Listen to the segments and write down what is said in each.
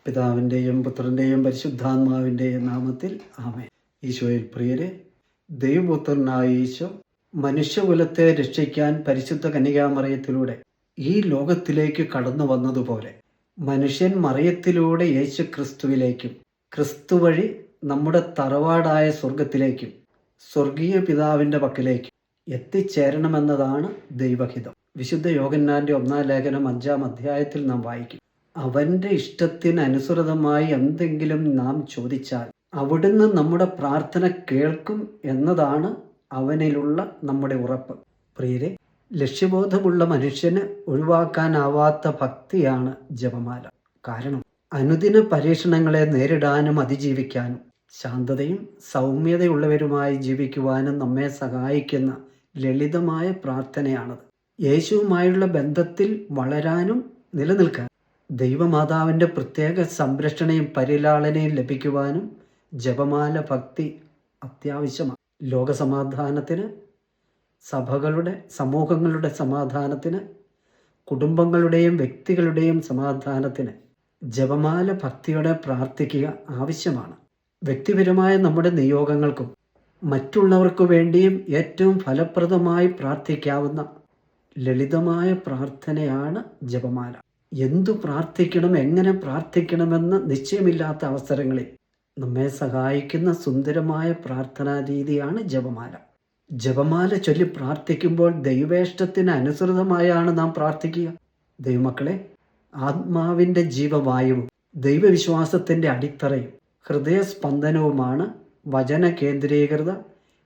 പിതാവിൻ്റെയും പുത്രൻ്റെയും പരിശുദ്ധാത്മാവിൻ്റെയും നാമത്തിൽ ആമേൻ. ഈശോയിൽ പ്രിയരെ, ദൈവപുത്രനായ ഈശോ മനുഷ്യകുലത്തെ രക്ഷിക്കാൻ പരിശുദ്ധ കന്യകാമറിയത്തിലൂടെ ഈ ലോകത്തിലേക്ക് കടന്നു വന്നതുപോലെ മനുഷ്യൻ മറിയത്തിലൂടെ യേശു ക്രിസ്തുവിലേക്കും ക്രിസ്തു വഴി നമ്മുടെ തറവാടായ സ്വർഗത്തിലേക്കും സ്വർഗീയ പിതാവിൻ്റെ പക്കലേക്കും എത്തിച്ചേരണമെന്നതാണ് ദൈവഹിതം. വിശുദ്ധ യോഹന്നാൻ്റെ 1-ാം ലേഖനം 5-ാം അധ്യായത്തിൽ നാം വായിക്കും, അവൻ്റെ ഇഷ്ടത്തിനനുസൃതമായി എന്തെങ്കിലും നാം ചോദിച്ചാൽ അവിടുന്ന് നമ്മുടെ പ്രാർത്ഥന കേൾക്കും എന്നതാണ് അവനിലുള്ള നമ്മുടെ ഉറപ്പ്. പ്രിയരെ, ലക്ഷ്യബോധമുള്ള മനുഷ്യന് ഒഴിവാക്കാനാവാത്ത ഭക്തിയാണ് ജപമാല. കാരണം അനുദിന പരീക്ഷണങ്ങളെ നേരിടാനും അതിജീവിക്കാനും ശാന്തതയും സൗമ്യതയുള്ളവരുമായി ജീവിക്കുവാനും നമ്മെ സഹായിക്കുന്ന ലളിതമായ പ്രാർത്ഥനയാണത്. യേശുവുമായുള്ള ബന്ധത്തിൽ വളരാനും നിലനിൽക്കാൻ ദൈവമാതാവിൻ്റെ പ്രത്യേക സംരക്ഷണയും പരിലാളനയും ലഭിക്കുവാനും ജപമാല ഭക്തി അത്യാവശ്യമാണ്. ലോകസമാധാനത്തിന്, സഭകളുടെ സമൂഹങ്ങളുടെ സമാധാനത്തിന്, കുടുംബങ്ങളുടെയും വ്യക്തികളുടെയും സമാധാനത്തിന് ജപമാല ഭക്തിയോടെ പ്രാർത്ഥിക്കുക ആവശ്യമാണ്. വ്യക്തിപരമായ നമ്മുടെ നിയോഗങ്ങൾക്കും മറ്റുള്ളവർക്കു വേണ്ടിയും ഏറ്റവും ഫലപ്രദമായി പ്രാർത്ഥിക്കാവുന്ന ലളിതമായ പ്രാർത്ഥനയാണ് ജപമാല. എന്തു പ്രാർത്ഥിക്കണം, എങ്ങനെ പ്രാർത്ഥിക്കണമെന്ന് നിശ്ചയമില്ലാത്ത അവസരങ്ങളിൽ നമ്മെ സഹായിക്കുന്ന സുന്ദരമായ പ്രാർത്ഥനാ രീതിയാണ് ജപമാല. ജപമാല ചൊല്ലി പ്രാർത്ഥിക്കുമ്പോൾ ദൈവേഷ്ടത്തിന് അനുസൃതമായാണ് നാം പ്രാർത്ഥിക്കുക. ദൈവമക്കളെ, ആത്മാവിൻ്റെ ജീവവായുവും ദൈവവിശ്വാസത്തിൻ്റെ അടിത്തറയും ഹൃദയസ്പന്ദനവുമാണ് വചന കേന്ദ്രീകൃത,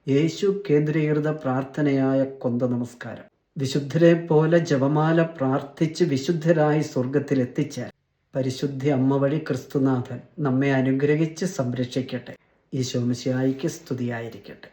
യേശു കേന്ദ്രീകൃത പ്രാർത്ഥനയായ കൊന്ത നമസ്കാരം. വിശുദ്ധരെ പോലെ ജപമാല പ്രാർത്ഥിച്ച് വിശുദ്ധരായി സ്വർഗത്തിൽ എത്തിച്ചാൽ പരിശുദ്ധി അമ്മ വഴി ക്രിസ്തുനാഥൻ നമ്മെ അനുഗ്രഹിച്ച് സംരക്ഷിക്കട്ടെ. ഈശോ മിശിഹായിക്ക് സ്തുതിയായിരിക്കട്ടെ.